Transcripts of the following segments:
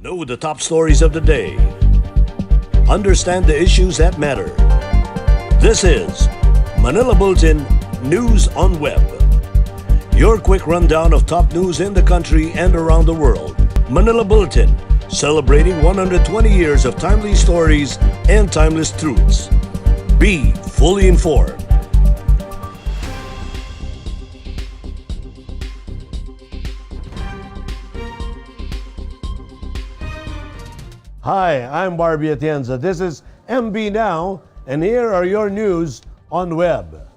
Know the top stories of the day. Understand the issues that matter. This is Manila Bulletin News on Web. Your quick rundown of top news in the country and around the world. Manila Bulletin, celebrating 120 years of timely stories and timeless truths. Be fully informed. Hi, I'm Barbie Atienza. This is MB Now, and here are your news on web.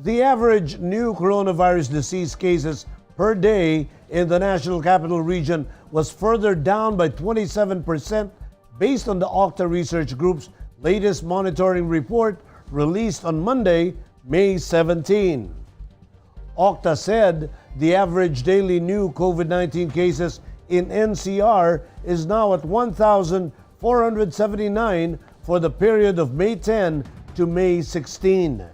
The average new coronavirus disease cases per day in the National Capital Region was further down by 27% based on the Octa Research Group's latest monitoring report released on Monday, May 17. Octa said the average daily new COVID-19 cases in NCR is now at 1,479 for the period of May 10 to May 16.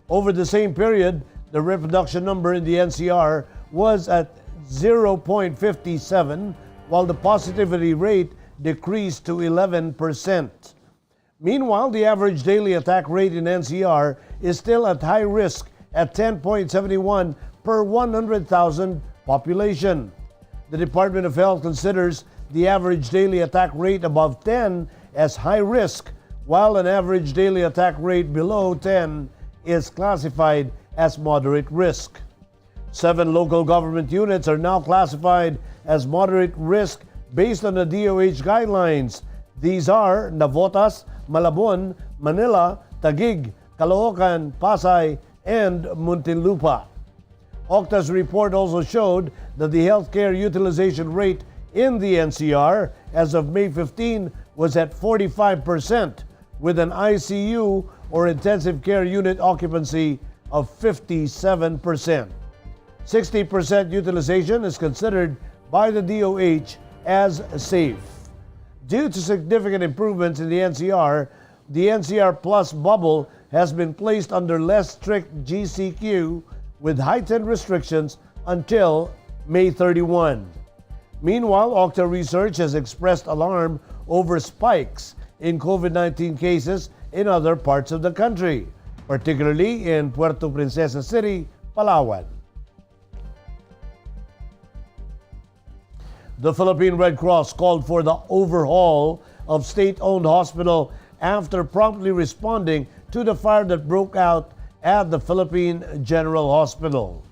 Over the same period, the reproduction number in the NCR was at 0.57, while the positivity rate decreased to 11%. Meanwhile, the average daily attack rate in NCR is still at high risk at 10.71 per 100,000 population. The Department of Health considers the average daily attack rate above 10 as high risk, while an average daily attack rate below 10 is classified as moderate risk. 7 local government units are now classified as moderate risk based on the DOH guidelines. These are Navotas, Malabon, Manila, Taguig, Caloocan, Pasay, and Muntinlupa. Octa's report also showed that the healthcare utilization rate in the NCR as of May 15 was at 45%, with an ICU or intensive care unit occupancy of 57%. 60% utilization is considered by the DOH as safe. Due to significant improvements in the NCR Plus bubble has been placed under less strict GCQ with heightened restrictions until May 31. Meanwhile, Octa Research has expressed alarm over spikes in COVID-19 cases in other parts of the country, particularly in Puerto Princesa City, Palawan. The Philippine Red Cross called for the overhaul of state-owned hospital after promptly responding to the fire that broke out at the Philippine General Hospital.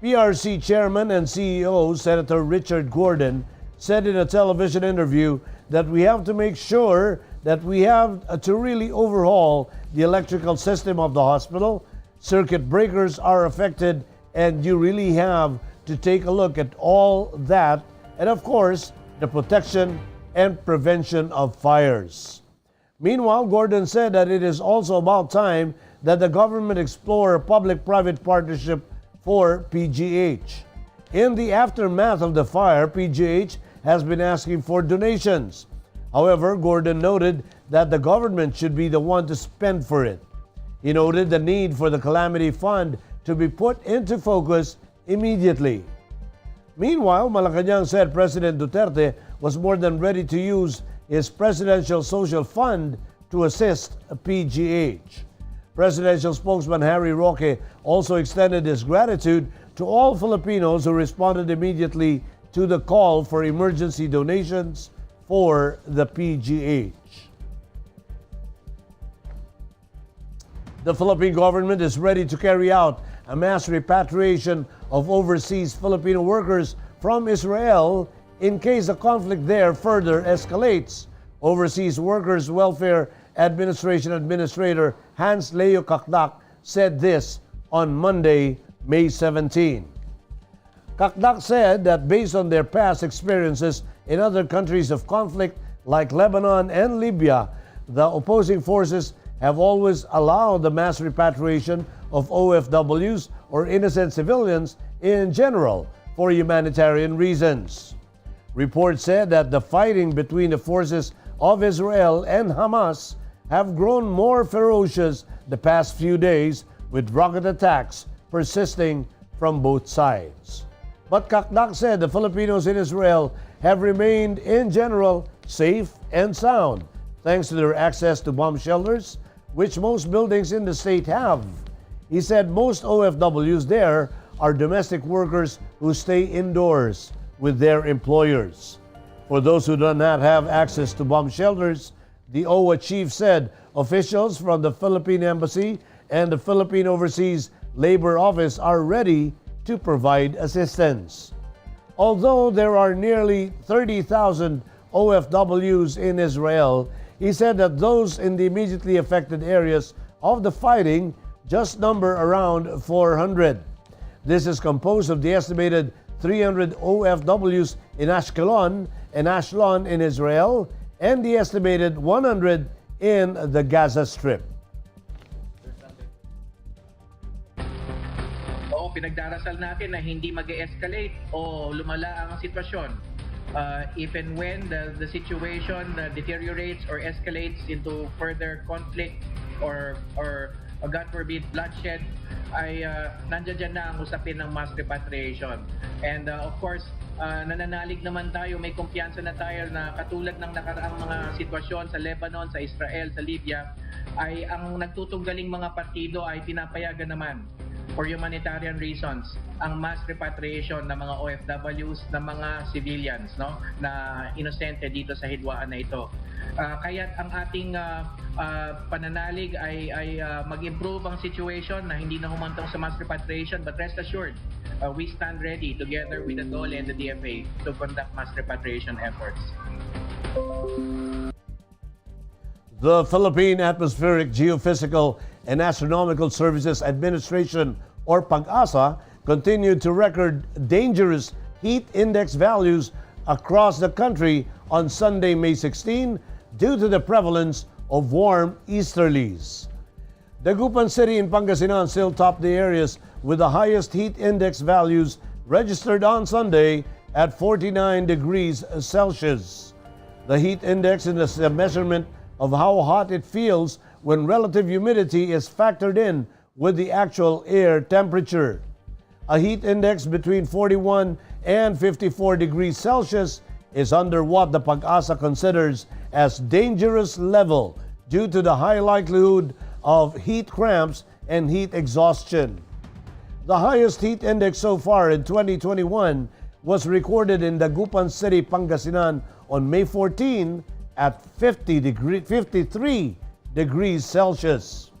PRC Chairman and CEO Senator Richard Gordon said in a television interview that we have to make sure that we have to really overhaul the electrical system of the hospital. Circuit breakers are affected, and you really have to take a look at all that, and of course, the protection and prevention of fires. Meanwhile, Gordon said that it is also about time that the government explore a public-private partnership for PGH. In the aftermath of the fire, PGH has been asking for donations. However, Gordon noted that the government should be the one to spend for it. He noted the need for the Calamity Fund to be put into focus immediately. Meanwhile, Malacanang said President Duterte was more than ready to use his Presidential Social Fund to assist PGH. Presidential spokesman Harry Roque also extended his gratitude to all Filipinos who responded immediately to the call for emergency donations for the PGH. The Philippine government is ready to carry out a mass repatriation of overseas Filipino workers from Israel in case the conflict there further escalates. Overseas Workers Welfare Administration Administrator Hans Leo Kakdak said this on Monday, May 17. Kakdak said that based on their past experiences in other countries of conflict like Lebanon and Libya, the opposing forces have always allowed the mass repatriation of OFWs or innocent civilians in general for humanitarian reasons. Reports said that the fighting between the forces of Israel and Hamas have grown more ferocious the past few days, with rocket attacks persisting from both sides. But Kakdak said the Filipinos in Israel have remained, in general, safe and sound, thanks to their access to bomb shelters, which most buildings in the state have. He said most OFWs there are domestic workers who stay indoors with their employers. For those who do not have access to bomb shelters, the OWA chief said officials from the Philippine Embassy and the Philippine Overseas Labor Office are ready to provide assistance. Although there are nearly 30,000 OFWs in Israel, he said that those in the immediately affected areas of the fighting just number around 400. This is composed of the estimated 300 OFWs in Ashkelon and Ashlon in Israel and the estimated 100 in the Gaza Strip. Pinagdarasal natin na hindi mag-escalate o lumala ang sitwasyon. If and when the situation deteriorates or escalates into further conflict or God forbid bloodshed, ay nandiyan na ang usapin ng mass repatriation. And of course, nananalig naman tayo, may kumpiyansa na tayo na katulad ng nakaraang mga sitwasyon sa Lebanon, sa Israel, sa Libya, ay ang nagtutunggaling mga partido ay pinapayagan naman for humanitarian reasons ang mass repatriation ng mga OFWs, ng mga civilians, no, na inosente dito sa hidwaan na ito. Kaya't ang ating pananalig ay mag-improve ang situation na hindi na humantong sa mass repatriation, but rest assured, we stand ready together with the DOLE and the DFA to conduct mass repatriation efforts. The Philippine Atmospheric, Geophysical, and Astronomical Services Administration, or PAG-ASA, continued to record dangerous heat index values across the country on Sunday, May 16, due to the prevalence of warm easterlies. Dagupan City in Pangasinan still topped the areas with the highest heat index values registered on Sunday at 49 degrees Celsius. The heat index is a measurement of how hot it feels when relative humidity is factored in with the actual air temperature. A heat index between 41 and 54 degrees Celsius is under what the PAG-ASA considers as dangerous level due to the high likelihood of heat cramps and heat exhaustion. The highest heat index so far in 2021 was recorded in Dagupan City, Pangasinan on May 14 at 53 degrees Celsius.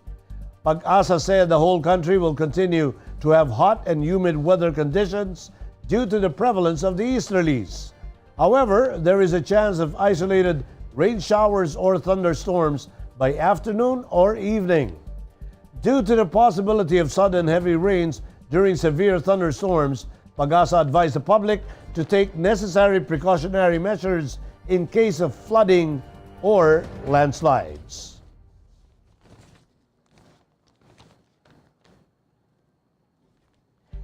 PAG-ASA said the whole country will continue to have hot and humid weather conditions due to the prevalence of the easterlies. However, there is a chance of isolated rain showers or thunderstorms by afternoon or evening. Due to the possibility of sudden heavy rains during severe thunderstorms, PAG-ASA advised the public to take necessary precautionary measures in case of flooding or landslides.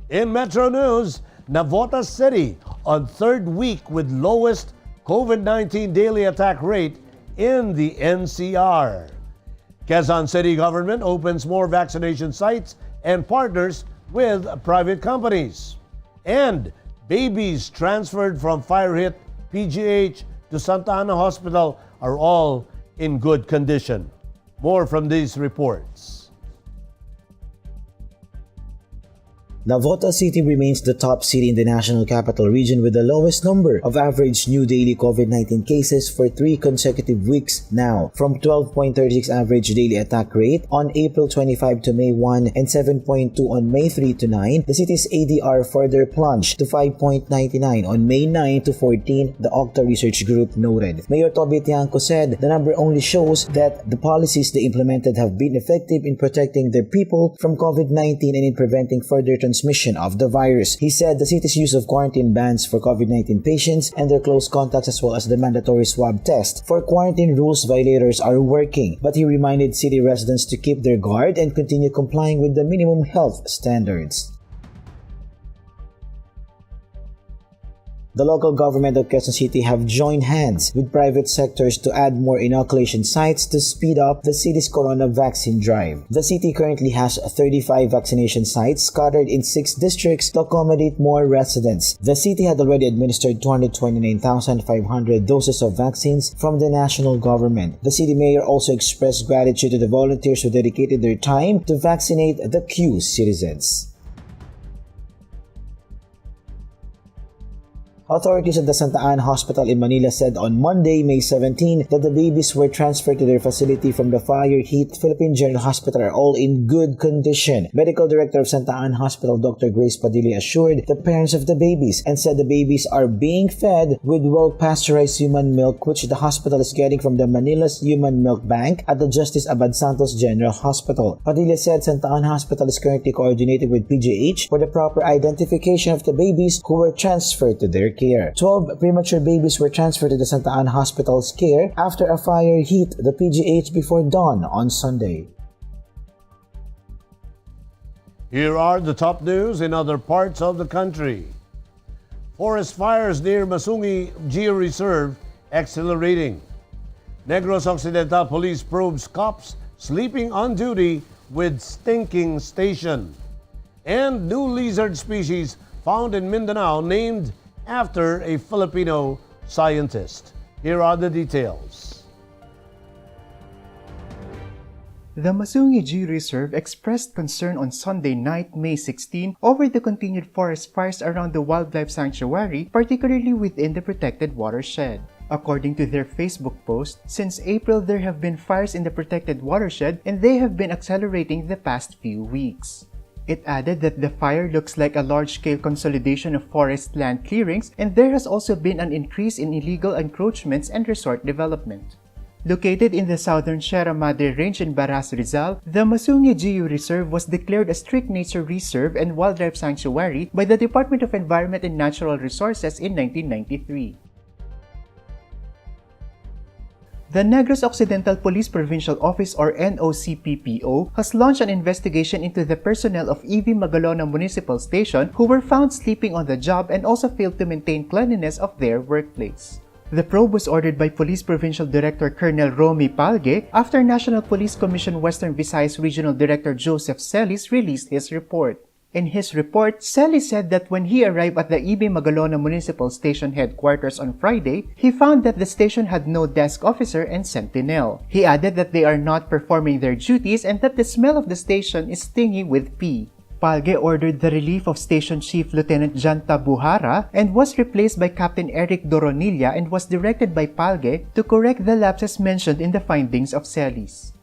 In Metro News, Navotas City on third week with lowest COVID-19 daily attack rate in the NCR. Quezon City government opens more vaccination sites and partners with private companies. And babies transferred from fire-hit PGH to Santa Ana Hospital are all in good condition. More from these reports. Navotas City remains the top city in the National Capital Region with the lowest number of average new daily COVID-19 cases for 3 consecutive weeks now, from 12.36 average daily attack rate on April 25 to May 1 and 7.2 on May 3 to 9. The city's ADR further plunged to 5.99 on May 9 to 14, the Octa Research Group noted. Mayor Toby Tiangco said the number only shows that the policies they implemented have been effective in protecting their people from COVID-19 and in preventing further transmission of the virus. He said the city's use of quarantine bans for COVID-19 patients and their close contacts as well as the mandatory swab test for quarantine rules violators are working, but he reminded city residents to keep their guard and continue complying with the minimum health standards. The local government of Quezon City have joined hands with private sectors to add more inoculation sites to speed up the city's corona vaccine drive. The city currently has 35 vaccination sites scattered in 6 districts to accommodate more residents. The city had already administered 229,500 doses of vaccines from the national government. The city mayor also expressed gratitude to the volunteers who dedicated their time to vaccinate the Q citizens. Authorities at the Santa Ana Hospital in Manila said on Monday, May 17, that the babies were transferred to their facility from the fire-hit Philippine General Hospital are all in good condition. Medical Director of Santa Ana Hospital, Dr. Grace Padilla, assured the parents of the babies and said the babies are being fed with well-pasteurized human milk, which the hospital is getting from the Manila's Human Milk Bank at the Justice Abad Santos General Hospital. Padilla said Santa Ana Hospital is currently coordinated with PGH for the proper identification of the babies who were transferred to their care. 12 premature babies were transferred to the Santa Ana Hospital's care after a fire hit the PGH before dawn on Sunday. Here are the top news in other parts of the country. Forest fires near Masungi Geo-Reserve accelerating. Negros Occidental Police probes cops sleeping on duty with stinking station. And new lizard species found in Mindanao named after a Filipino scientist. Here are the details. The Masungi Geo-Reserve expressed concern on Sunday night, May 16, over the continued forest fires around the wildlife sanctuary, particularly within the protected watershed. According to their Facebook post, since April there have been fires in the protected watershed and they have been accelerating the past few weeks. It added that the fire looks like a large-scale consolidation of forest land clearings, and there has also been an increase in illegal encroachments and resort development. Located in the southern Sierra Madre Range in Baras, Rizal, the Masungi Geo-Reserve was declared a strict nature reserve and wildlife sanctuary by the Department of Environment and Natural Resources in 1993. The Negros Occidental Police Provincial Office or NOCPPO has launched an investigation into the personnel of EV Magalona Municipal Station who were found sleeping on the job and also failed to maintain cleanliness of their workplace. The probe was ordered by Police Provincial Director Colonel Romy Palge after National Police Commission Western Visayas Regional Director Joseph Celis released his report. In his report, Celis said that when he arrived at the EB Magalona Municipal Station headquarters on Friday, he found that the station had no desk officer and sentinel. He added that they are not performing their duties and that the smell of the station is stingy with pee. Palge ordered the relief of Station Chief Lieutenant Janta Buhara and was replaced by Captain Eric Doronilla and was directed by Palge to correct the lapses mentioned in the findings of Celis.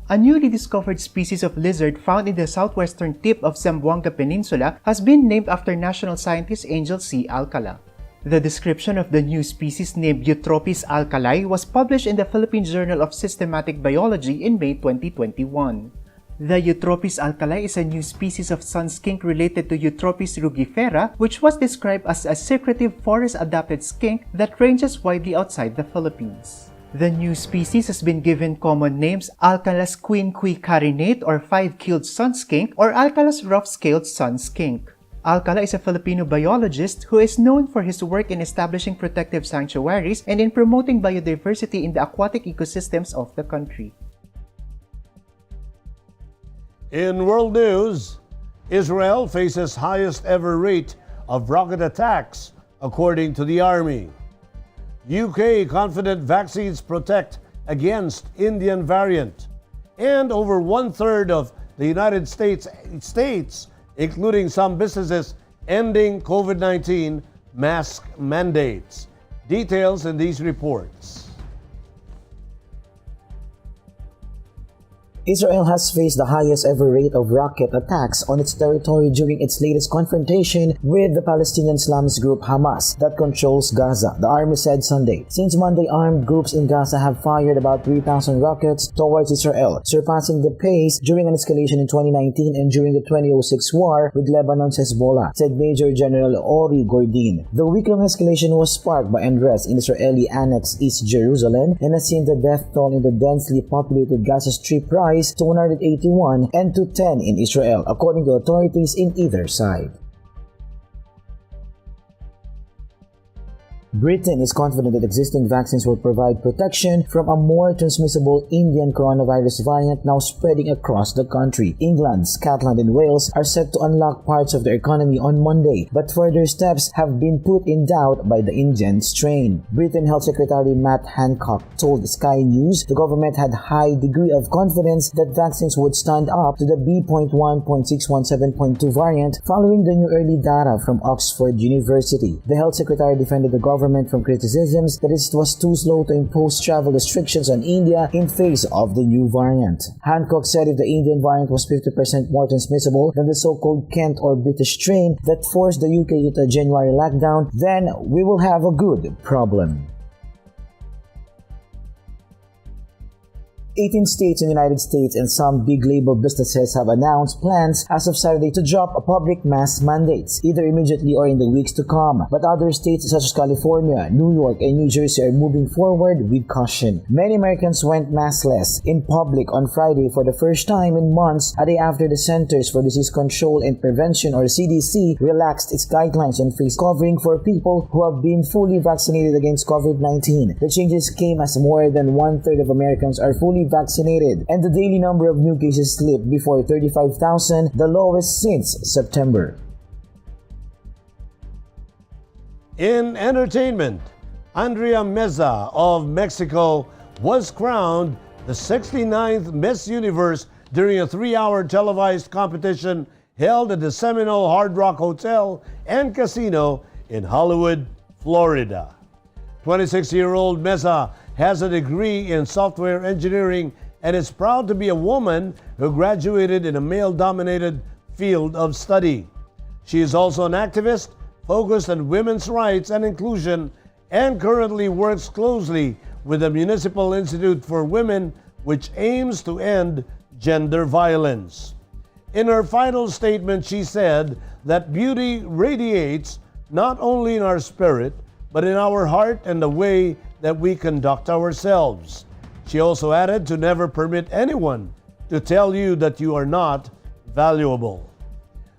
A newly discovered species of lizard found in the southwestern tip of Zamboanga Peninsula has been named after national scientist Angel C. Alcala. The description of the new species named Eutropis alcali was published in the Philippine Journal of Systematic Biology in May 2021. The Eutropis alcali is a new species of sun skink related to Eutropis rugifera, which was described as a secretive forest-adapted skink that ranges widely outside the Philippines. The new species has been given common names Alcalas quinquicarinate or five-keeled sun skink or Alcalas rough-scaled sun skink. Alcala is a Filipino biologist who is known for his work in establishing protective sanctuaries and in promoting biodiversity in the aquatic ecosystems of the country. In world news, Israel faces highest ever rate of rocket attacks, according to the army. UK confident vaccines protect against Indian variant. And over one-third of the United States, including some businesses, ending COVID-19 mask mandates. Details in these reports. Israel has faced the highest ever rate of rocket attacks on its territory during its latest confrontation with the Palestinian Islamist group Hamas that controls Gaza, the army said Sunday. Since Monday, armed groups in Gaza have fired about 3,000 rockets towards Israel, surpassing the pace during an escalation in 2019 and during the 2006 war with Lebanon's Hezbollah, said Major General Ori Gordin. The week-long escalation was sparked by unrest in Israeli-annexed East Jerusalem and has seen the death toll in the densely populated Gaza Strip rise to 181 and to 10 in Israel, according to authorities in either side. Britain is confident that existing vaccines will provide protection from a more transmissible Indian coronavirus variant now spreading across the country. England, Scotland, and Wales are set to unlock parts of their economy on Monday, but further steps have been put in doubt by the Indian strain. Britain Health Secretary Matt Hancock told Sky News the government had high degree of confidence that vaccines would stand up to the B.1.617.2 variant following the new early data from Oxford University. The health secretary defended the government from criticisms that it was too slow to impose travel restrictions on India in face of the new variant. Hancock said if the Indian variant was 50% more transmissible than the so-called Kent or British strain that forced the UK into a January lockdown, then we will have a good problem. 18 states in the United States and some big labor businesses have announced plans as of Saturday to drop public mask mandates, either immediately or in the weeks to come. But other states such as California, New York, and New Jersey are moving forward with caution. Many Americans went maskless in public on Friday for the first time in months, a day after the Centers for Disease Control and Prevention or CDC relaxed its guidelines on face covering for people who have been fully vaccinated against COVID-19. The changes came as more than one-third of Americans are fully vaccinated, and the daily number of new cases slipped before 35,000, the lowest since September. In entertainment, Andrea Meza of Mexico was crowned the 69th Miss Universe during a 3-hour televised competition held at the Seminole Hard Rock Hotel and Casino in Hollywood, Florida. 26-year-old Meza has a degree in software engineering and is proud to be a woman who graduated in a male-dominated field of study. She is also an activist focused on women's rights and inclusion and currently works closely with the Municipal Institute for Women, which aims to end gender violence. In her final statement, she said that beauty radiates not only in our spirit, but in our heart and the way that we conduct ourselves. She also added to never permit anyone to tell you that you are not valuable.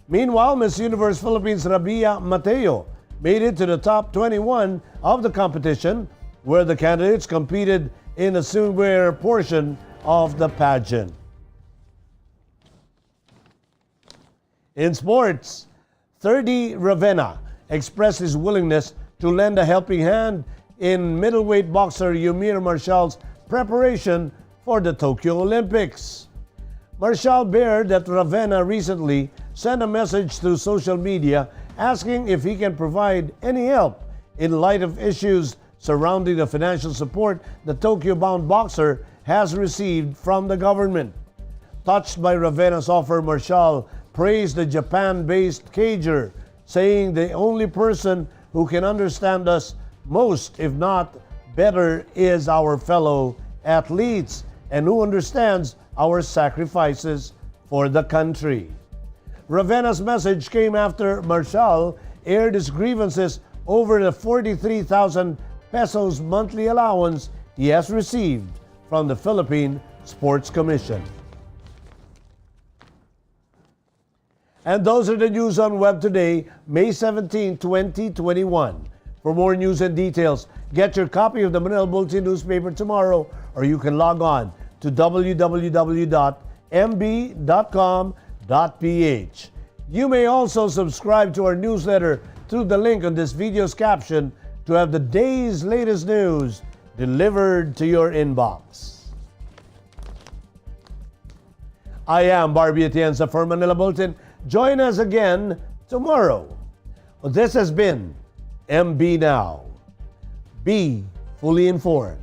Meanwhile, Miss Universe Philippines Rabia Mateo made it to the top 21 of the competition, where the candidates competed in the swimwear portion of the pageant. In sports, Thirdy Ravena expressed his willingness to lend a helping hand in middleweight boxer Eumir Marcial's preparation for the Tokyo Olympics. Marcial bared that Ravena recently sent a message through social media asking if he can provide any help in light of issues surrounding the financial support the Tokyo-bound boxer has received from the government. Touched by Ravena's offer, Marcial praised the Japan-based cager, saying the only person who can understand us most, if not better, is our fellow athletes and who understands our sacrifices for the country. Ravena's message came after Marcial aired his grievances over the 43,000 pesos monthly allowance he has received from the Philippine Sports Commission. And those are the news on Web today, May 17, 2021. For more news and details, get your copy of the Manila Bulletin newspaper tomorrow, or you can log on to www.mb.com.ph. You may also subscribe to our newsletter through the link on this video's caption to have the day's latest news delivered to your inbox. I am Barbie Atienza for Manila Bulletin. Join us again tomorrow. This has been MB Now. Be fully informed.